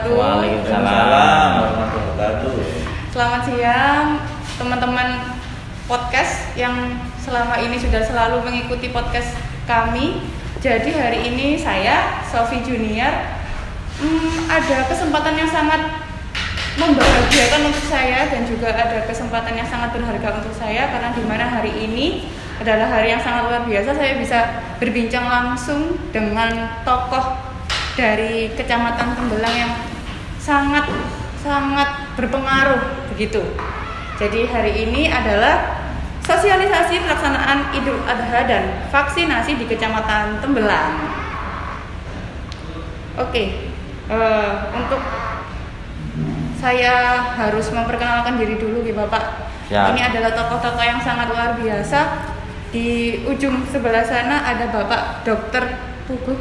wabarakatuh. Waalaikumsalam warahmatullahi wabarakatuh. Selamat siang teman-teman podcast yang selama ini sudah selalu mengikuti podcast kami. Jadi hari ini saya, Sofi Junior, ada kesempatan yang sangat membahagiakan untuk saya dan juga ada kesempatan yang sangat berharga untuk saya karena di mana hari ini adalah hari yang sangat luar biasa. Saya bisa berbincang langsung dengan tokoh dari Kecamatan Tembelang yang sangat berpengaruh begitu. Jadi hari ini adalah sosialisasi pelaksanaan Idul Adha dan vaksinasi di Kecamatan Tembelang. Oke, untuk saya harus memperkenalkan diri dulu ya Bapak. Siap. Ini adalah tokoh-tokoh yang sangat luar biasa. Di ujung sebelah sana ada Bapak Dr. Puguh.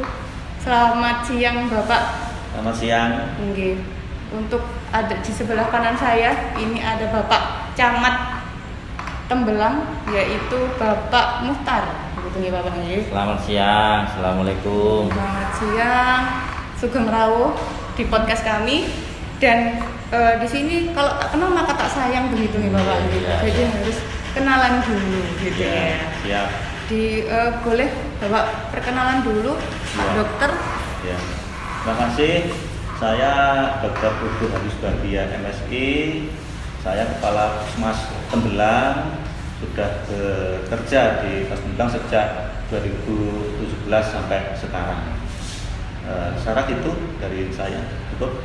Selamat siang Bapak. Selamat siang. Oke. Untuk ada di sebelah kanan saya ini ada Bapak Camat Tembelang, yaitu Bapak Muhtar. Begitu ya Bapak ya. Selamat siang. Assalamualaikum. Selamat siang. Sugeng rawuh di podcast kami dan di sini kalau tak kenal maka tak sayang begitu nih Bapak. Iya, Jadi iya. harus kenalan dulu gitu ya. Siap. Boleh Bapak perkenalan dulu Pak Iya. Dokter. Ya. Terima kasih. Saya Dr. Puguh Habis Babia MSI. Saya Kepala Puskesmas Tembelang. Sudah bekerja di Puskesmas Tembelang sejak 2017 sampai sekarang. Syarat itu dari saya. Cukup.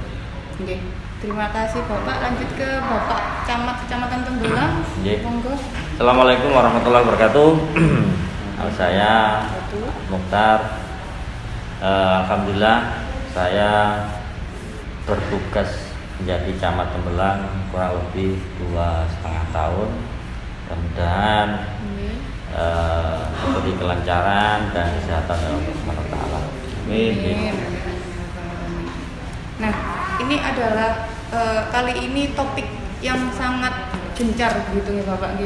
Oke. Terima kasih Bapak. Lanjut ke Bapak Camat Kecamatan Tembelang. Iya. Monggo. Assalamualaikum warahmatullahi wabarakatuh. Saya Betul. Muhtar. Alhamdulillah saya bertugas menjadi camat Tembelang kurang lebih 2,5 tahun. Mudah-mudahan diberi kelancaran dan kesehatan dari Allah Subhanahu wa taala. Amin. Nah, ini adalah kali ini topik yang sangat gencar gitu ya Bapak,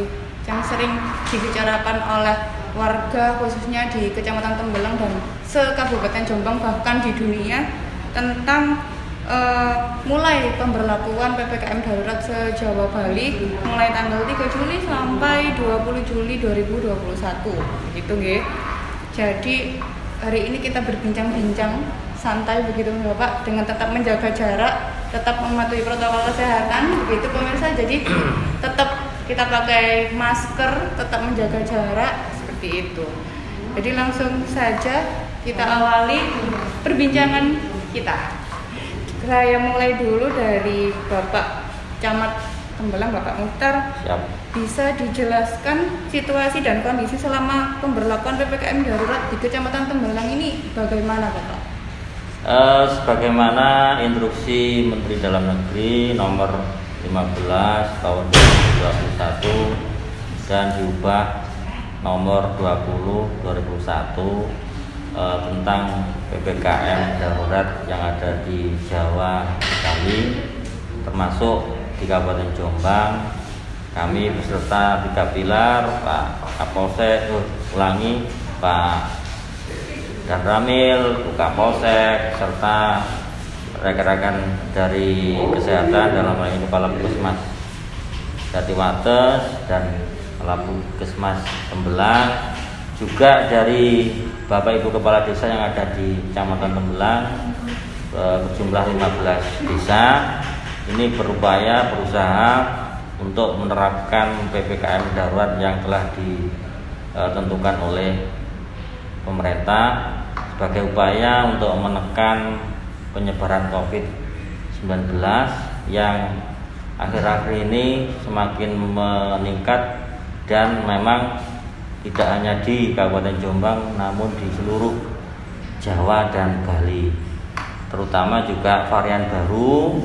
yang sering dibicarakan oleh warga khususnya di Kecamatan Tembelang dan se-Kabupaten Jombang bahkan di dunia tentang mulai pemberlakuan PPKM darurat se-Jawa Bali mulai tanggal 3 Juli sampai 20 Juli 2021 gitu nggih. Jadi hari ini kita berbincang-bincang santai begitu Bapak dengan tetap menjaga jarak, tetap mematuhi protokol kesehatan begitu pemirsa. Jadi tetap kita pakai masker, tetap menjaga jarak seperti itu. Jadi langsung saja kita awali perbincangan kita. Saya mulai dulu dari Bapak Camat Tembelang, Bapak Muhtar. Siap. Bisa dijelaskan situasi dan kondisi selama pemberlakuan PPKM darurat di Kecamatan Tembelang ini bagaimana Bapak? Sebagaimana instruksi Menteri Dalam Negeri nomor 15 tahun 2021 dan diubah nomor 20 2001 tentang PPKM darurat yang ada di Jawa, Bali, termasuk di Kabupaten Jombang. Kami beserta 3 pilar, Pak Kapolsek, Pak dan Ramil, Kapolsek, serta rekan-rekan dari kesehatan dalam hal ini Kepala Puskesmas Jatiwates dan Kepala Puskesmas Tembelang, juga dari Bapak Ibu Kepala Desa yang ada di Kecamatan Tembelang, berjumlah 15 desa. Ini berusaha untuk menerapkan PPKM darurat yang telah ditentukan oleh pemerintah sebagai upaya untuk menekan penyebaran COVID-19 yang akhir-akhir ini semakin meningkat dan memang tidak hanya di Kabupaten Jombang namun di seluruh Jawa dan Bali, terutama juga varian baru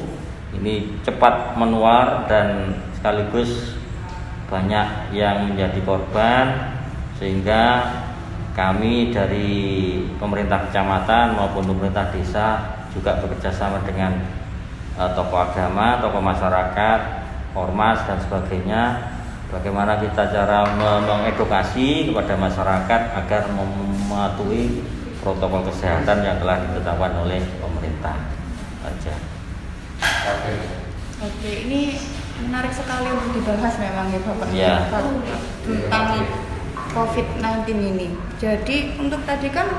ini cepat menular dan sekaligus banyak yang menjadi korban, sehingga kami dari pemerintah kecamatan maupun pemerintah desa juga bekerjasama dengan tokoh agama, tokoh masyarakat, ormas dan sebagainya. Bagaimana kita cara mengedukasi kepada masyarakat agar mematuhi protokol kesehatan yang telah ditetapkan oleh pemerintah. Saja. Oke, ini menarik sekali untuk dibahas memang ya Bapak Iya. tentang COVID-19 ini. Jadi untuk tadi kan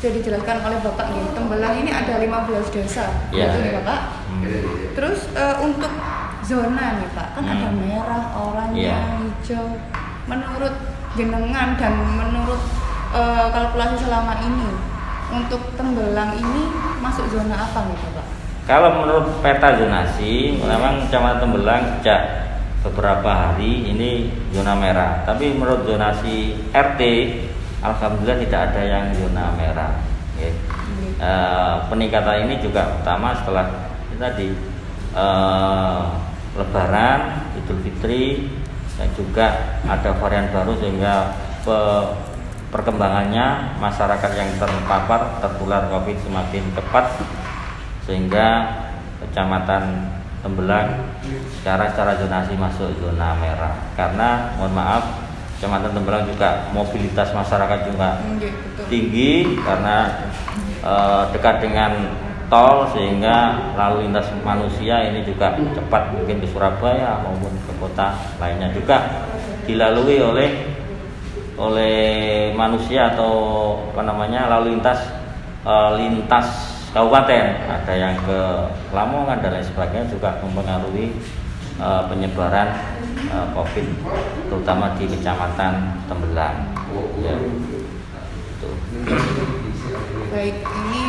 sudah dijelaskan oleh Bapak nih, Tembelang ini ada 15 desa, Iya. betul ya Bapak? Terus untuk zona nih Pak, kan ada merah, oranye, Iya. hijau. Menurut jenengan dan menurut kalkulasi selama ini, untuk Tembelang ini masuk zona apa nih Bapak? Kalau menurut peta zonasi, memang Kecamatan Tembelang sejak beberapa hari ini zona merah. Tapi menurut zonasi RT, alhamdulillah tidak ada yang zona merah. Ya. Peningkatan ini juga pertama setelah tadi Lebaran, Idul Fitri, dan juga ada varian baru sehingga perkembangannya masyarakat yang terpapar tertular COVID semakin cepat, sehingga Kecamatan Tembelang secara zonasi masuk zona merah. Karena mohon maaf, Kecamatan Tembelang juga mobilitas masyarakat juga Betul. tinggi karena dekat dengan tol, sehingga lalu lintas manusia ini juga cepat, mungkin ke Surabaya maupun ke kota lainnya juga dilalui oleh manusia atau lalu lintas kabupaten. Ada yang ke Lamongan dan lain sebagainya, juga mempengaruhi penyebaran COVID terutama di Kecamatan Tembelang. Ya. Itu. Baik, ini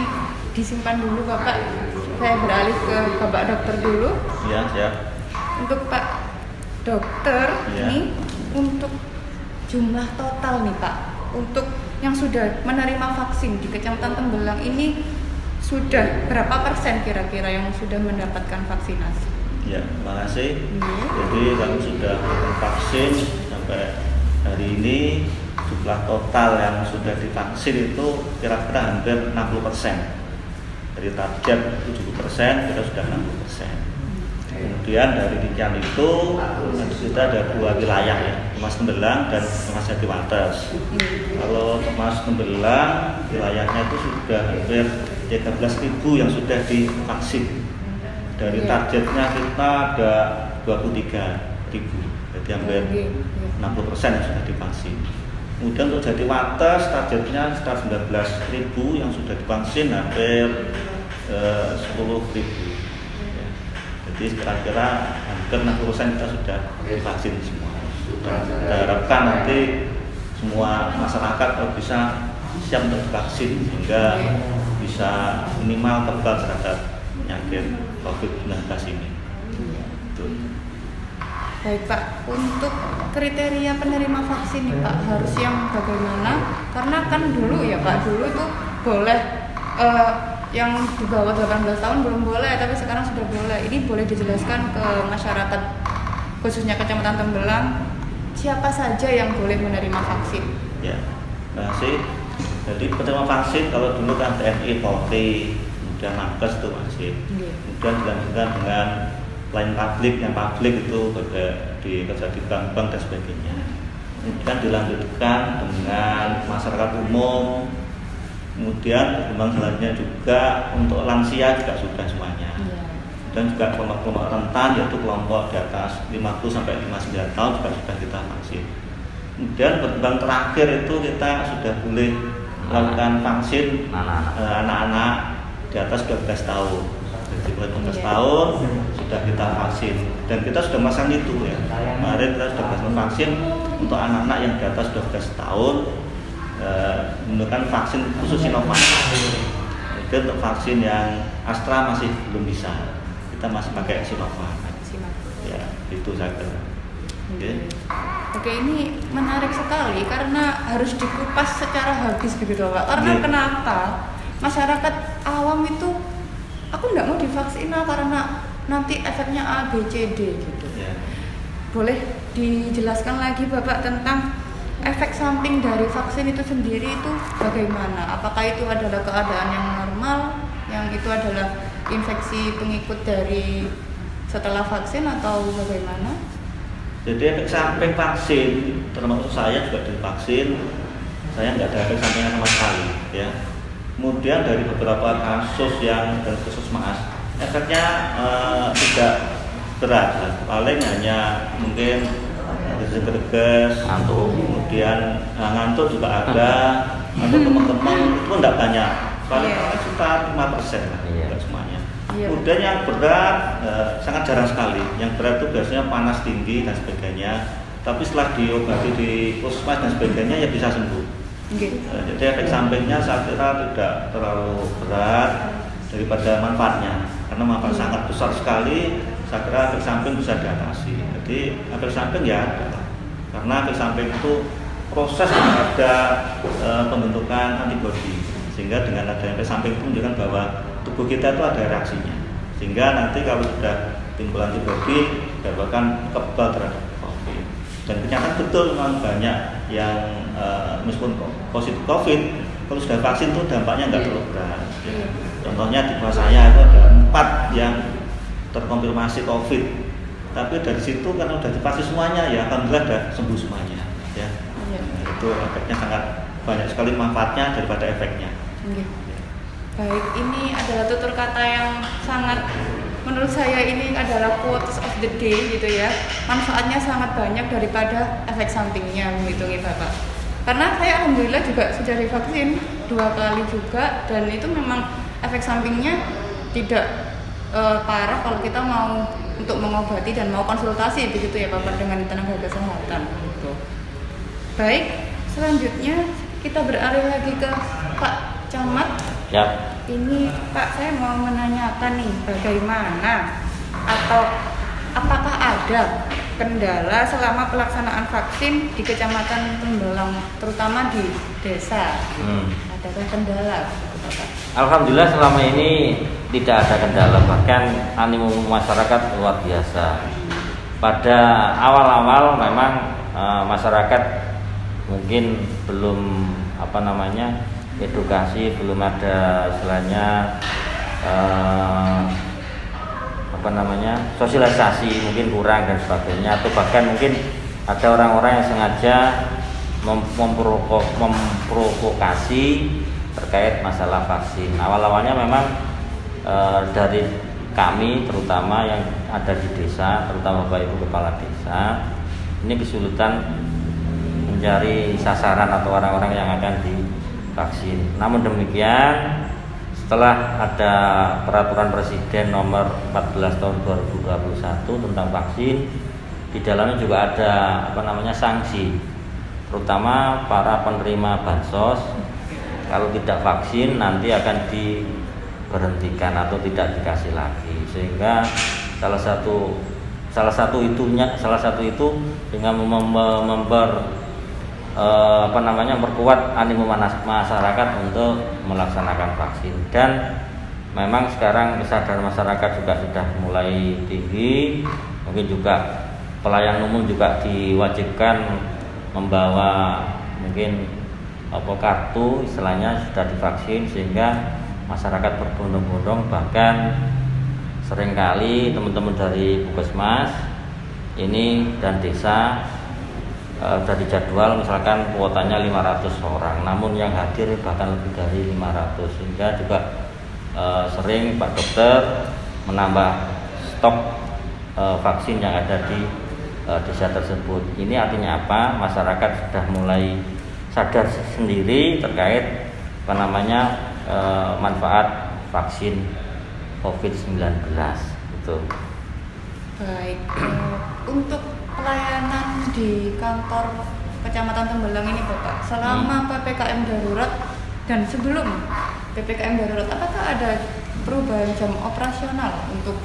disimpan dulu Bapak. Saya beralih ke Bapak Dokter dulu. Iya, siap. Untuk Pak Dokter, Iya. ini untuk jumlah total nih Pak, untuk yang sudah menerima vaksin di Kecamatan Tembelang ini sudah berapa persen kira-kira yang sudah mendapatkan vaksinasi? Ya, terima kasih. Iya. Jadi kami sudah vaksin sampai hari ini, jumlah total yang sudah divaksin itu kira-kira hampir 60%. Dari target 70%, kita sudah 60%. Kemudian dari rincian itu kita ada 2 wilayah ya, Mas Tembelang dan Mas Jatiwates. Kalau Mas Tembelang wilayahnya itu sudah hampir 13.000 yang sudah divaksin. Dari targetnya kita ada 23.000, jadi hampir 60% yang sudah divaksin. Kemudian untuk Jatiwates targetnya sekitar 19.000 yang sudah divaksin, hampir 10.000. Ya. Jadi kira-kira hampir 60% kita sudah divaksin semua. Dan kita harapkan nanti semua masyarakat bisa siap untuk divaksin sehingga bisa minimal kebal terhadap penyakit COVID-19 ini. Betul. Baik Pak, untuk kriteria penerima vaksin nih Pak, harus yang bagaimana? Karena kan dulu ya Pak, dulu itu boleh yang di bawah 18 tahun belum boleh, tapi sekarang sudah boleh. Ini boleh dijelaskan ke masyarakat, khususnya Kecamatan Tembelang, siapa saja yang boleh menerima vaksin? Ya, terima kasih. Jadi penerima vaksin kalau dulu kan TNI, Polri, kemudian nakes itu masih. Kemudian dilanjutkan dengan lain publik, yang publik itu di kerja di bank-bank dan sebagainya. Kemudian dilanjutkan dengan masyarakat umum. Kemudian berkembang selanjutnya juga untuk lansia juga sudah semuanya. Dan juga kelompok-kelompok rentan, yaitu kelompok di atas 50 sampai 59 tahun juga sudah kita vaksin. Kemudian berkembang terakhir itu kita sudah boleh melakukan vaksin anak-anak di atas 12 tahun. Jadi mulai 12 tahun sudah kita vaksin, dan kita sudah masang itu ya. Kemarin kita sudah masang vaksin untuk anak-anak yang di atas 12 tahun menggunakan vaksin khusus Sinovac. Kemudian untuk vaksin yang Astra masih belum bisa, kita masih pakai Sinovac. Ya, itu saja. Oke, ini menarik sekali karena harus dikupas secara habis begitu Pak. Karena kenapa masyarakat awam itu, aku nggak mau divaksin karena nanti efeknya A, B, C, D gitu. Boleh dijelaskan lagi Bapak tentang efek samping dari vaksin itu sendiri itu bagaimana? Apakah itu adalah keadaan yang normal, yang itu adalah infeksi pengikut dari setelah vaksin atau bagaimana? Jadi efek samping vaksin, termasuk saya juga divaksin, saya nggak ada efek sampingnya sama sekali ya. Kemudian dari beberapa kasus yang dari puskesmas, efeknya tidak berat, paling hanya mungkin gerges, Ngantuk. kemudian ngantuk juga ada, atau teman-teman itu enggak banyak, paling Iya. sekitar 5% lah, Iya. enggak semuanya. Iya. Kemudian yang berat sangat jarang sekali. Yang berat itu biasanya panas tinggi dan sebagainya. Tapi setelah diobati di puskesmas dan sebagainya ya bisa sembuh. Nggih. Jadi efek sampingnya saya kira tidak terlalu berat daripada manfaatnya. Karena manfaat sangat besar sekali. Saya kira efek samping bisa diatasi. Jadi efek samping ya ada. Karena efek samping itu proses ada pembentukan antibodi. Sehingga dengan adanya efek samping itu menunjukkan bahwa tubuh kita itu ada reaksinya, sehingga nanti kalau sudah timbul antibodi bahkan kebal terhadap COVID. Dan kenyataan betul memang banyak yang meskipun positif COVID, kalau sudah vaksin itu dampaknya nggak terlalu berat. Iya. Contohnya di kelas saya itu ada 4 yang terkonfirmasi COVID, tapi dari situ karena sudah divaksin semuanya ya alhamdulillah sudah sembuh semuanya. Ya, Iya. nah, itu efeknya sangat banyak sekali manfaatnya daripada efeknya. Nggih. Baik, ini adalah tutur kata yang sangat, menurut saya ini adalah quotes of the day gitu ya. Manfaatnya sangat banyak daripada efek sampingnya gitu nih Bapak. Karena saya alhamdulillah juga sudah divaksin 2 kali juga, dan itu memang efek sampingnya tidak parah kalau kita mau untuk mengobati dan mau konsultasi begitu ya Bapak dengan tenaga kesehatan gitu. Baik, selanjutnya kita beralih lagi ke Pak Camat. Ya. Ini Pak, saya mau menanyakan nih, bagaimana atau apakah ada kendala selama pelaksanaan vaksin di Kecamatan Tembelang, terutama di desa? Adakah kendala, Bapak? Alhamdulillah selama ini tidak ada kendala, bahkan animo masyarakat luar biasa. Pada awal-awal memang masyarakat mungkin belum edukasi, belum ada istilahnya sosialisasi mungkin kurang dan sebagainya, atau bahkan mungkin ada orang-orang yang sengaja memprovokasi terkait masalah vaksin. Awal-awalnya memang dari kami terutama yang ada di desa, terutama Bapak Ibu Kepala Desa, ini kesulitan mencari sasaran atau orang-orang yang akan divaksin. Namun demikian, setelah ada peraturan Presiden nomor 14 tahun 2021 tentang vaksin, di dalamnya juga ada sanksi, terutama para penerima bansos kalau tidak vaksin nanti akan diberhentikan atau tidak dikasih lagi. Sehingga salah satu itu dengan memperkuat animo masyarakat untuk melaksanakan vaksin. Dan memang sekarang kesadaran masyarakat juga sudah mulai tinggi. Mungkin juga pelayan umum juga diwajibkan membawa mungkin kartu istilahnya sudah divaksin, sehingga masyarakat berbondong-bondong. Bahkan seringkali teman-teman dari Puskesmas ini dan desa sudah dijadwal misalkan kuotanya 500 orang, namun yang hadir bahkan lebih dari 500, sehingga juga sering Pak Dokter menambah stok vaksin yang ada di desa tersebut. Ini artinya apa? Masyarakat sudah mulai sadar sendiri terkait manfaat vaksin COVID-19 itu. Baik, untuk pelayanan di kantor Kecamatan Tembelang ini Bapak, selama PPKM darurat dan sebelum PPKM darurat, apakah ada perubahan jam operasional untuk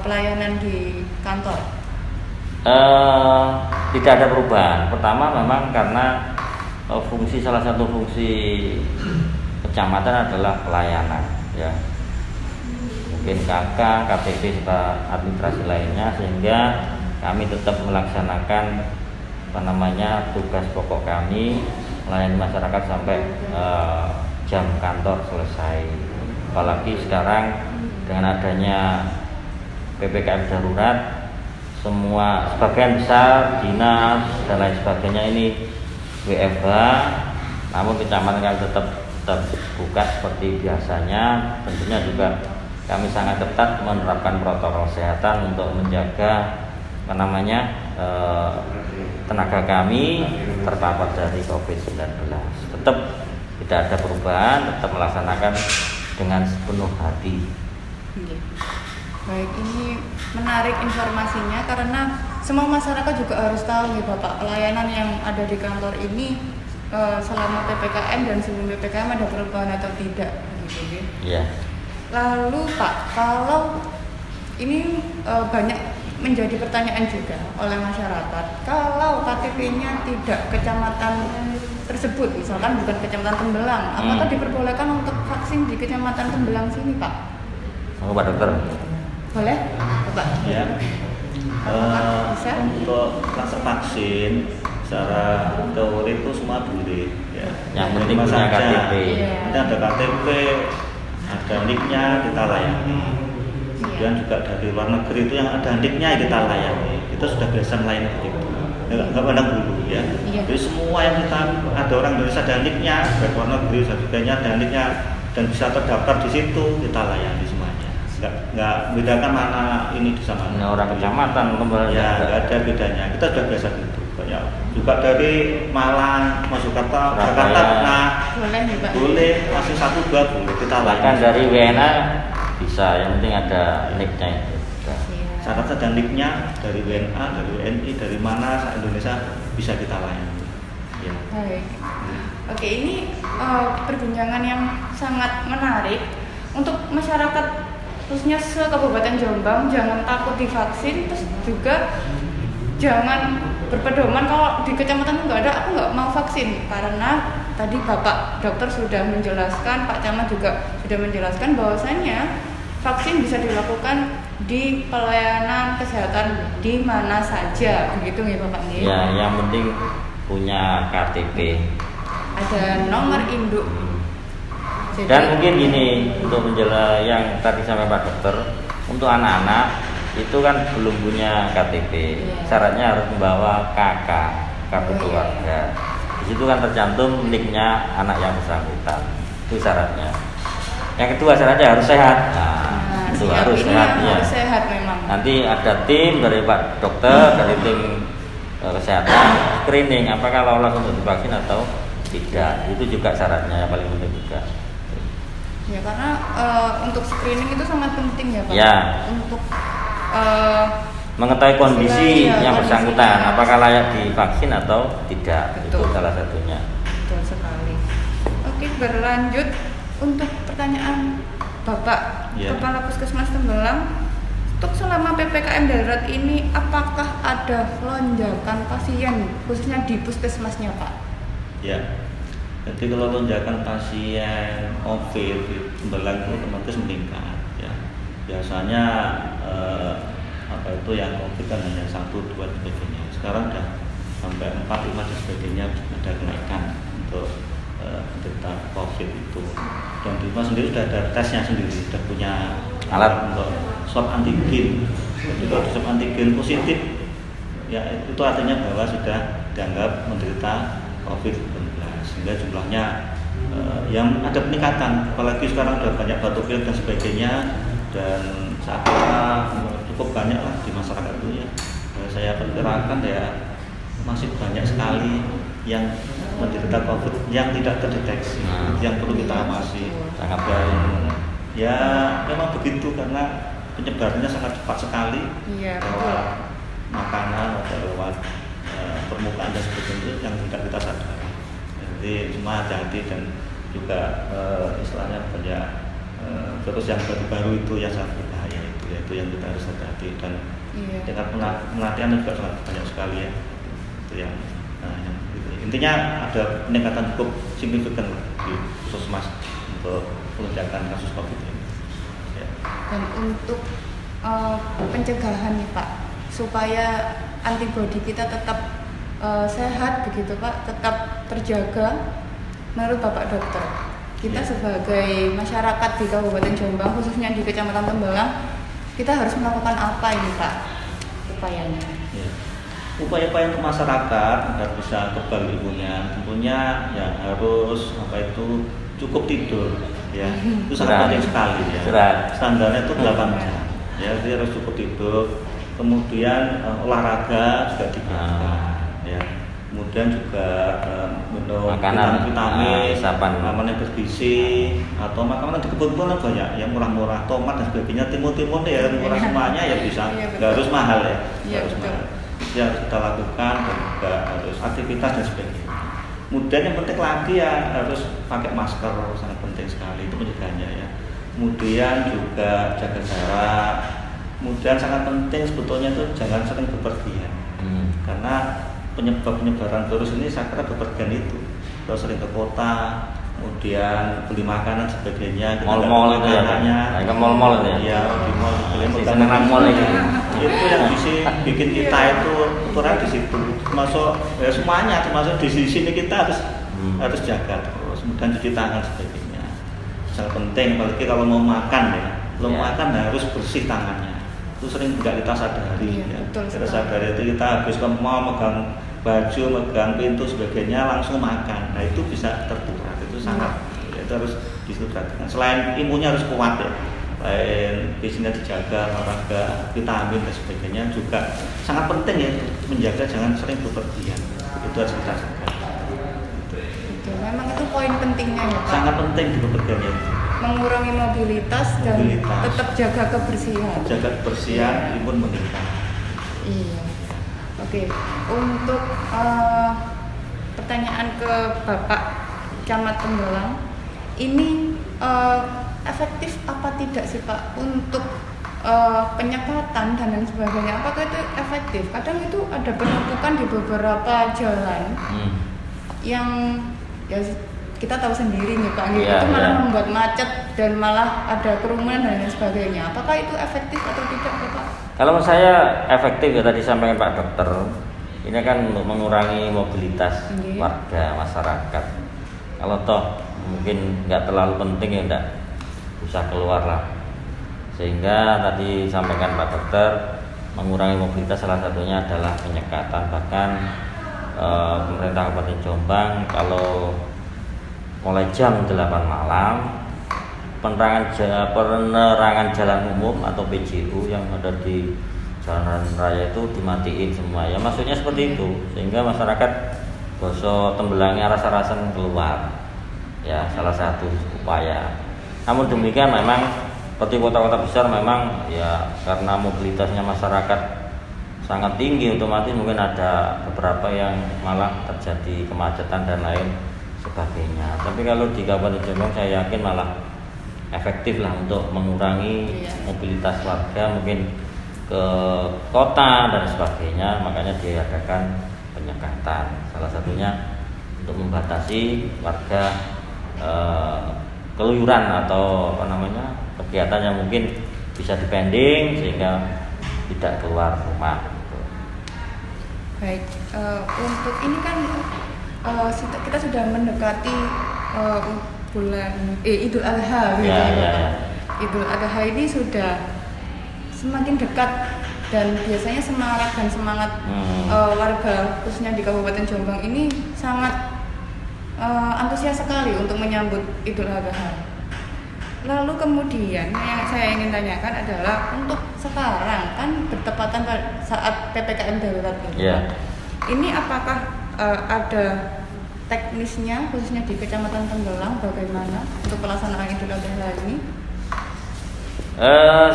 pelayanan di kantor? Tidak ada perubahan. Pertama memang karena salah satu fungsi kecamatan adalah pelayanan, ya. Mungkin KK, KTP serta administrasi lainnya, sehingga kami tetap melaksanakan tugas pokok kami melayani masyarakat sampai jam kantor selesai. Apalagi sekarang dengan adanya PPKM darurat, sebagian besar dinas dan lain sebagainya ini WFH, namun kecamatan kami tetap buka seperti biasanya. Tentunya juga kami sangat ketat menerapkan protokol kesehatan untuk menjaga tenaga kami terpapar dari COVID-19. Tetap tidak ada perubahan, tetap melaksanakan dengan sepenuh hati. Oke. Baik, ini menarik informasinya karena semua masyarakat juga harus tahu nih Bapak, pelayanan yang ada di kantor ini selama PPKM dan sebelum PPKM ada perubahan atau tidak gitu. Iya. Lalu Pak, kalau ini banyak menjadi pertanyaan juga oleh masyarakat, kalau KTP-nya tidak kecamatan tersebut, misalkan bukan kecamatan Tembelang, apakah diperbolehkan untuk vaksin di kecamatan Tembelang sini Pak? Pak Dokter. Boleh, Bapak? Ya. Bisa? Untuk rasa vaksin secara teori itu semua boleh ya. Yang penting punya KTP. Kita ada KTP, ada NIK-nya kita layani. Kemudian juga dari luar negeri itu yang ada NIK-nya kita layani. Kita sudah biasa melayani begitu. Nggak pandang bulu ya. Iya. Jadi semua yang kita ada orang Indonesia ada NIK-nya, dari luar negeri sertifikatnya ada NIK-nya dan bisa terdaftar di situ kita layani semuanya. Nggak bedakan mana ini di sana. Ini orang kecamatan kembali. Ya, nggak ada bedanya. Kita sudah biasa gitu. Banyak juga dari Malang, Mojokerto, Jakarta, nah Boleh nih Pak? boleh masih 1-2 boleh kita Bahkan layani. dari WNA bisa, yang penting ada NIK-nya itu. Syarat ada NIK-nya dari WNA, dari WNI, dari mana se-Indonesia bisa kita layani. Ya. Baik. Oke, ini perbincangan yang sangat menarik untuk masyarakat khususnya se-Kabupaten Jombang. Jangan takut divaksin, terus juga jangan berpedoman kalau di kecamatan nggak ada, aku nggak mau vaksin, karena tadi Bapak Dokter sudah menjelaskan, Pak Camat juga sudah menjelaskan bahwasanya vaksin bisa dilakukan di pelayanan kesehatan di mana saja, begitu ya Bapak? Ya, yang penting punya KTP. Ada nomor induk. Jadi, Dan mungkin gini, untuk menjelaskan yang tadi sampai Pak Dokter, untuk anak-anak itu kan belum punya KTP. Iya. Syaratnya harus membawa KK, kartu Oh, iya. keluarga. Di situ kan tercantum NIK-nya anak yang bersangkutan. Itu syaratnya. Yang kedua syaratnya harus sehat. Nah, itu siap, harus ini sehat yang ya. harus sehat memang. Nanti ada tim dari Pak Dokter, dari tim kesehatan, screening apakah lolos untuk divaksin atau tidak. Itu juga syaratnya yang paling penting juga. Ya, karena untuk screening itu sangat penting ya Pak. Ya. Untuk Mengetahui kondisi Iya, yang kondisinya. bersangkutan, apakah layak divaksin atau tidak. Betul. Itu salah satunya. betul sekali. Oke, berlanjut untuk pertanyaan Bapak Ya. Kepala Puskesmas Tembelang. Untuk selama PPKM darurat ini, apakah ada lonjakan pasien khususnya di puskesmasnya Pak? Ya. Jadi kalau lonjakan pasien COVID di Tembelang itu otomatis meningkat ya. Biasanya yang COVID kan hanya 1-2 dan sebagainya. Sekarang udah sampai 4-5 dan sebagainya ada kenaikan untuk penderita COVID itu. Dan di rumah sendiri sudah ada tesnya sendiri, sudah punya Alat. untuk swab antigen. Jadi kalau swab antigen positif, ya itu artinya bahwa sudah dianggap menderita COVID-19, sehingga jumlahnya yang ada peningkatan. Apalagi sekarang sudah banyak batuk pilek dan sebagainya, dan saat ini cukup banyak lah di masyarakat itu ya. Saya perkirakan ya masih banyak sekali yang menderita COVID yang tidak terdeteksi, yang perlu kita awasi. Sangat Dan ya memang begitu karena penyebarannya sangat cepat sekali. Iya, Lewat makanan atau lewat permukaan dan sebagainya yang tidak kita sadari. Jadi cuma hati-hati dan juga istilahnya banyak terus yang baru-baru itu yang sangat berbahaya itu yang kita harus hati-hati, dan dengan penelitian juga sangat banyak sekali ya. Itu yang gitu. Intinya ada peningkatan cukup signifikan di puskesmas untuk lonjakan kasus COVID ini. Ya. Dan untuk pencegahan nih Pak, supaya antibodi kita tetap sehat begitu Pak, tetap terjaga, menurut Bapak Dokter, kita sebagai masyarakat di Kabupaten Jombang khususnya di Kecamatan Tembelang, kita harus melakukan apa ini Pak upayanya? Ya. Upaya-upaya untuk masyarakat agar bisa kebal imunnya tentunya ya harus cukup tidur ya. Itu sangat penting sekali ya. Standarnya itu 8 jam. Ya, dia harus cukup tidur. Kemudian olahraga juga dijaga. Ya. Kemudian juga minum vitamin, makanan yang bergizi atau makanan di kebun-kebun banyak yang murah-murah, tomat dan sebagainya, timun-timun ya murah semuanya ya bisa, nggak harus mahal ya, harus mahal. Yang harus kita lakukan dan juga harus aktivitas dan sebagainya. Kemudian yang penting lagi ya harus pakai masker, sangat penting sekali itu pencegahannya ya. Kemudian juga jaga jarak. Kemudian sangat penting sebetulnya itu jangan sering bepergian, karena penyebab penyebaran virus ini saya kira bepergian itu. Kalau sering ke kota, kemudian beli makanan sebagainya, mall-mall itu ya, ke mall-mall itu ya. Iya, di mall, beli makanan mall itu. Itu yang bisa bikin kita itu ukuran di situ. Termasuk ya semuanya, termasuk di sini kita harus jaga terus, kemudian cuci tangan sebagainya. Sangat penting, apalagi kalau mau makan ya, kalau mau makan harus bersih tangannya. Itu sering tidak kita sadari ya. Kita sadari itu kita habis ke mall megang baju, megang pintu sebagainya langsung makan. Nah itu bisa tertular, itu sangat itu harus diperhatikan. Selain imunnya harus kuat ya, selain gizinya dijaga, olahraga, vitamin dan sebagainya juga sangat penting ya menjaga jangan sering bepergian. Itu harus kita jaga. Memang itu poin pentingnya ya Pak. Sangat penting di bepergian ya. Mengurangi mobilitas dan tetap jaga kebersihan. Jaga kebersihan, imun meningkat. Iya. Oke. Untuk pertanyaan ke Bapak Camat Tembelang, ini efektif apa tidak sih Pak untuk penyekatan dan lain sebagainya? Apakah itu efektif? Kadang itu ada penumpukan di beberapa jalan yang ya kita tahu sendiri nih Pak, itu malah membuat macet dan malah ada kerumunan dan lain sebagainya. Apakah itu efektif atau tidak Pak? Kalau menurut saya efektif ya, tadi sampaikan Pak Dokter. Ini kan untuk mengurangi mobilitas warga masyarakat. Kalau toh mungkin nggak terlalu penting ya nggak usah keluar lah. Sehingga tadi sampaikan Pak Dokter, mengurangi mobilitas salah satunya adalah penyekatan. Bahkan pemerintah Kabupaten Jombang kalau mulai jam 8 malam penerangan jalan umum atau PJU yang ada di jalan raya itu dimatiin semua ya, maksudnya seperti itu sehingga masyarakat boso Tembelangnya rasa-rasan keluar ya, salah satu upaya. Namun demikian memang seperti kota-kota besar memang ya karena mobilitasnya masyarakat sangat tinggi, otomatis mungkin ada beberapa yang malah terjadi kemacetan dan lain sebagainya. Tapi kalau di Kabupaten Jombang saya yakin malah efektif lah untuk mengurangi mobilitas warga mungkin ke kota dan sebagainya, makanya diadakan penyekatan. Salah satunya untuk membatasi warga keluyuran atau kegiatan yang mungkin bisa dipending sehingga tidak keluar rumah. Baik, untuk ini kan kita sudah mendekati bulan Idul Adha gitu ya. Idul Adha ini sudah semakin dekat dan biasanya semangat warga khususnya di Kabupaten Jombang ini sangat antusias sekali untuk menyambut Idul Adha. Lalu kemudian yang saya ingin tanyakan adalah untuk sekarang kan bertepatan saat PPKM darurat ini. Ini apakah ada teknisnya khususnya di Kecamatan Tembelang bagaimana untuk pelaksanaan Idul Adha ini?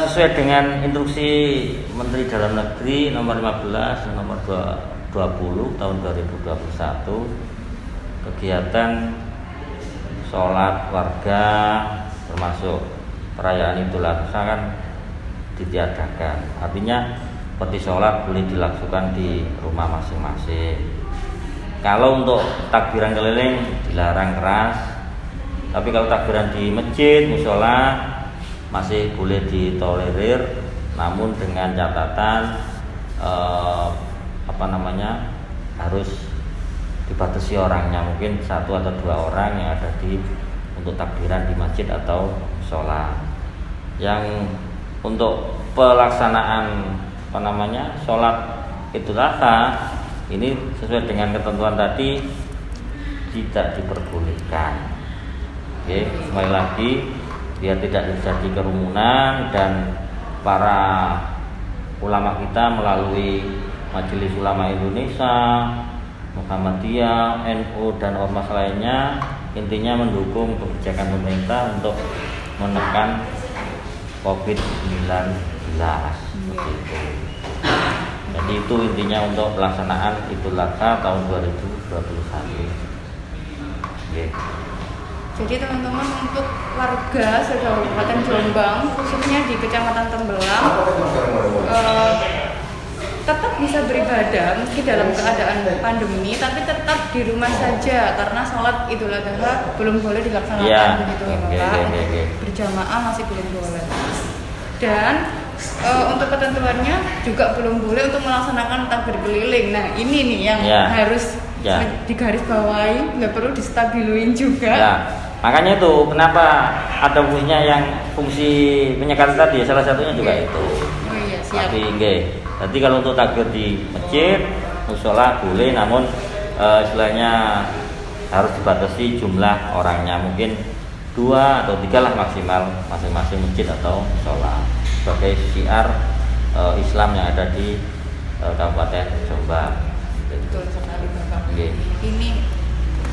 Sesuai dengan instruksi Menteri Dalam Negeri nomor 15 nomor 20 tahun 2021, kegiatan sholat warga termasuk perayaan Idul Adha kan ditiadakan. Artinya seperti sholat boleh dilakukan di rumah masing-masing. Kalau untuk takbiran keliling dilarang keras, tapi kalau takbiran di masjid, mushola masih boleh ditolerir, namun dengan catatan harus dibatasi orangnya, mungkin 1 atau 2 orang yang ada untuk takbiran di masjid atau mushola. Yang untuk pelaksanaan sholat Idul Adha ini sesuai dengan ketentuan tadi tidak diperbolehkan. Oke, kembali lagi biar tidak terjadi kerumunan dan para ulama kita melalui Majelis Ulama Indonesia, Muhammadiyah, NU dan ormas lainnya intinya mendukung kebijakan pemerintah untuk menekan COVID-19 seperti itu. Jadi itu intinya untuk pelaksanaan Idul Adha tahun 2021. Oke. Jadi teman-teman, untuk warga Kabupaten Jombang khususnya di Kecamatan Tembelang tetap bisa beribadah meski dalam keadaan pandemi, tapi tetap di rumah saja karena sholat Idul Adha belum boleh dilaksanakan begitu ya Bapak. Berjamaah masih belum boleh. Dan untuk ketentuannya juga belum boleh untuk melaksanakan takbir keliling. Nah ini nih yang harus digarisbawahi, nggak perlu distabiluin juga. Ya. Makanya itu kenapa ada fungsinya yang fungsi penyekat tadi, salah satunya juga itu. Oh iya, siap. Jadi kalau untuk takbir di masjid, musola boleh, namun istilahnya harus dibatasi jumlah orangnya, mungkin 2 atau 3 lah maksimal masing-masing masjid atau musola sebagai syiar Islam yang ada di Kabupaten Jombang. Betul sekali Bapak. Okay. Ini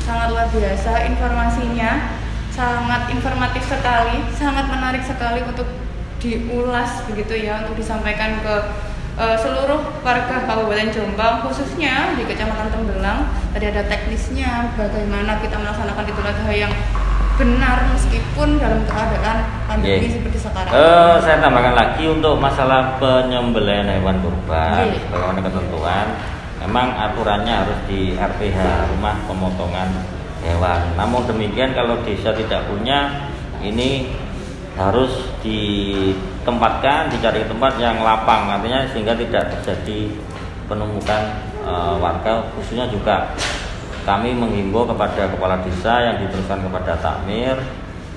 sangat luar biasa informasinya, sangat informatif sekali, sangat menarik sekali untuk diulas begitu ya, untuk disampaikan ke seluruh warga Kabupaten Jombang, khususnya di Kecamatan Tembelang. Tadi ada teknisnya, bagaimana kita melaksanakan Idul Adha yang benar meskipun dalam keadaan pandemi seperti sekarang. Saya tambahkan lagi untuk masalah penyembelihan hewan kurban, bagaimana ketentuan. Memang aturannya harus di RPH, rumah pemotongan hewan. Namun demikian kalau desa tidak punya, ini harus ditempatkan, dicari tempat yang lapang, artinya sehingga tidak terjadi penumpukan warga. Khususnya juga kami menghimbau kepada kepala desa yang diteruskan kepada takmir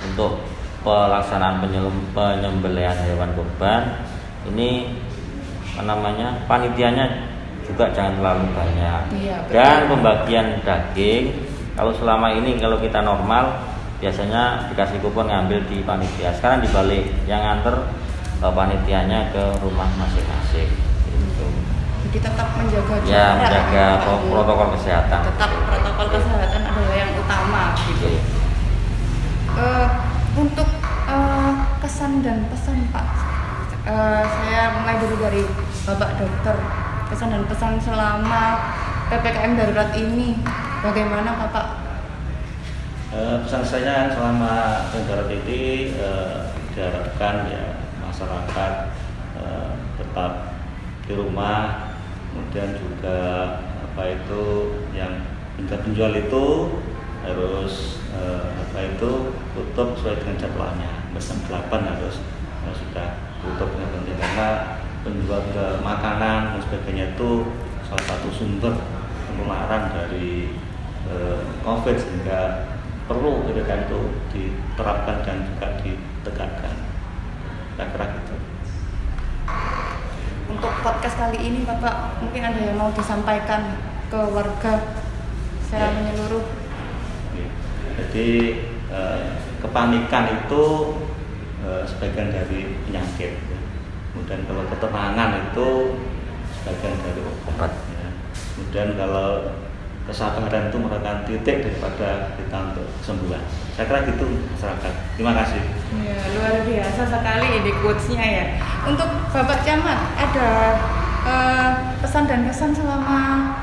untuk pelaksanaan penyembelihan hewan kurban ini panitianya juga jangan terlalu banyak. Dan pembagian daging, kalau selama ini kalau kita normal biasanya dikasih kupon ngambil di panitia, sekarang dibalik, yang nganter panitianya ke rumah masing-masing gitu. Jadi tetap menjaga menjaga protokol kesehatan. Tetap protokol kesehatan adalah yang utama gitu. Untuk kesan dan pesan Pak, saya mulai dulu dari Bapak Dokter. Kesan dan pesan selama PPKM darurat ini bagaimana Bapak? Pesan saya selama darurat ini diharapkan ya masyarakat tetap di rumah, kemudian juga yang penjual itu harus tutup sesuai dengan jadwalnya. Jam 8 harus sudah tutup, yang penting karena penjual makanan dan sebagainya itu salah satu sumber penularan dari COVID, sehingga perlu PPKM itu diterapkan dan juga ditegakkan. Saya kira gitu. Untuk podcast kali ini Bapak mungkin ada yang mau disampaikan ke warga secara menyeluruh? Jadi kepanikan itu sebagian dari penyakit. Kemudian kalau ketenangan itu sebagian dari obat. Kemudian kalau kesabaran itu merupakan titik daripada kita untuk kesembuhan. Saya kira gitu masyarakat. Terima kasih. Ya, luar biasa sekali ini quotes-nya ya. Untuk Bapak Camat, ada pesan dan kesan selama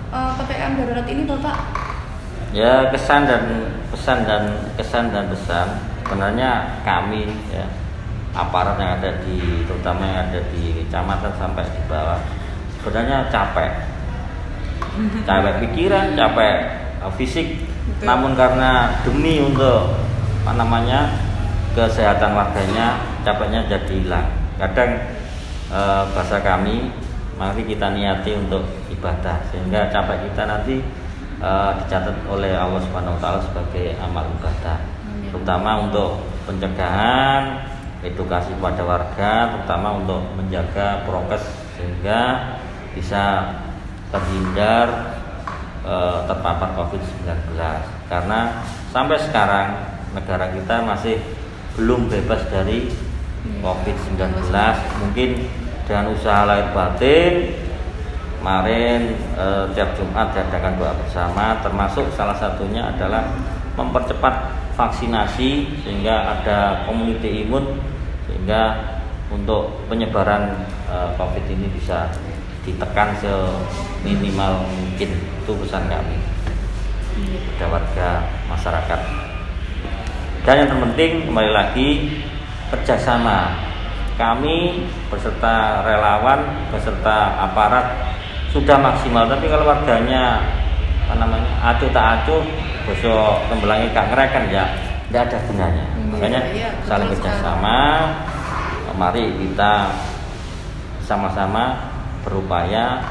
PPKM darurat ini Bapak? Ya, kesan dan pesan sebenarnya kami ya, aparat yang ada terutama yang ada di kecamatan sampai di bawah, sebenarnya capek pikiran, capek fisik. Betul. Namun karena demi untuk kesehatan warganya, capeknya jadi hilang. Kadang bahasa kami, mari kita niati untuk ibadah sehingga capek kita nanti dicatat oleh Allah Subhanahu wa taala sebagai amal ibadah. Terutama untuk pencegahan, edukasi kepada warga, terutama untuk menjaga prokes sehingga bisa terhindar terpapar COVID-19. Karena sampai sekarang negara kita masih belum bebas dari COVID-19. Mungkin dengan usaha lahir batin kemarin tiap Jumat diadakan doa bersama, termasuk salah satunya adalah mempercepat vaksinasi sehingga ada community imun, sehingga untuk penyebaran COVID ini bisa ditekan seminimal mungkin. Itu pesan kami kepada warga masyarakat. Dan yang terpenting kembali lagi kerjasama kami beserta relawan beserta aparat sudah maksimal, tapi kalau warganya acuh tak acuh besok Tembelang gak ngereken ya tidak ada gunanya. Makanya saling kerjasama, mari kita sama-sama berupaya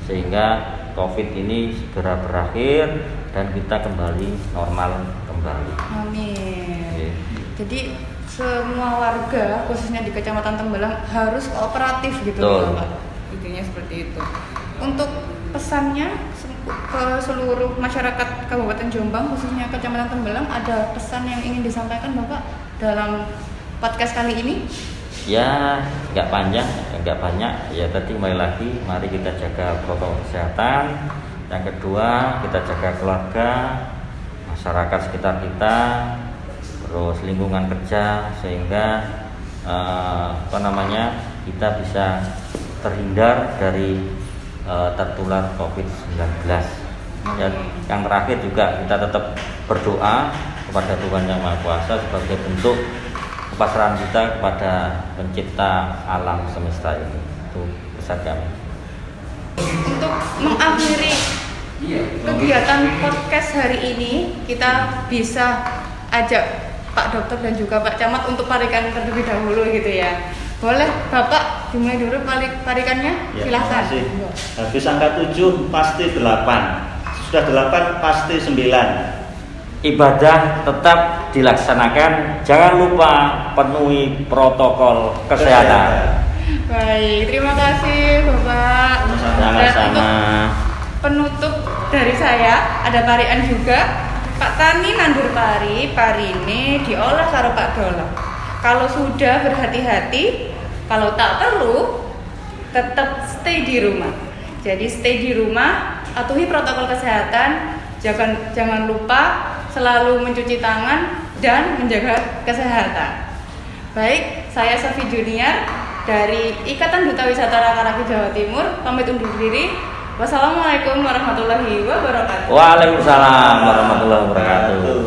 sehingga COVID ini segera berakhir dan kita kembali normal kembali. Amin. Jadi semua warga khususnya di Kecamatan Tembelang harus kooperatif gitu loh, Pak. Intinya seperti itu. Untuk pesannya ke seluruh masyarakat Kabupaten Jombang khususnya Kecamatan Tembelang, ada pesan yang ingin disampaikan Bapak dalam podcast kali ini? Ya, nggak panjang, nggak banyak. Ya tadi kembali lagi, mari kita jaga protokol kesehatan. Yang kedua, kita jaga keluarga, masyarakat sekitar kita, terus lingkungan kerja, sehingga kita bisa terhindar dari tertular COVID-19. Dan yang terakhir juga kita tetap berdoa kepada Tuhan Yang Maha Kuasa sebagai bentuk kepasrahan kita kepada pencipta alam semesta ini. Itu pesan kami. Untuk mengakhiri kegiatan podcast hari ini, kita bisa ajak Pak Dokter dan juga Pak Camat untuk parikan terlebih dahulu gitu ya. Boleh Bapak dimulai dulu parikannya? Ya, silahkan. Habis angka 7 pasti 8. Sudah 8 pasti 9. Ibadah tetap dilaksanakan, jangan lupa penuhi protokol kesehatan. Baik, terima kasih Bapak. Sama-sama. Dan untuk penutup dari saya ada parian juga. Pak Tani nandur pari ini diolah karo Pak Dola. Kalau sudah berhati-hati, kalau tak perlu tetap stay di rumah. Jadi stay di rumah, patuhi protokol kesehatan, jangan lupa selalu mencuci tangan dan menjaga kesehatan. Baik, saya Sofi Junior dari Ikatan Duta Wisata Rakaraki Jawa Timur pamit undur diri. Wassalamualaikum warahmatullahi wabarakatuh. Waalaikumsalam warahmatullahi wabarakatuh.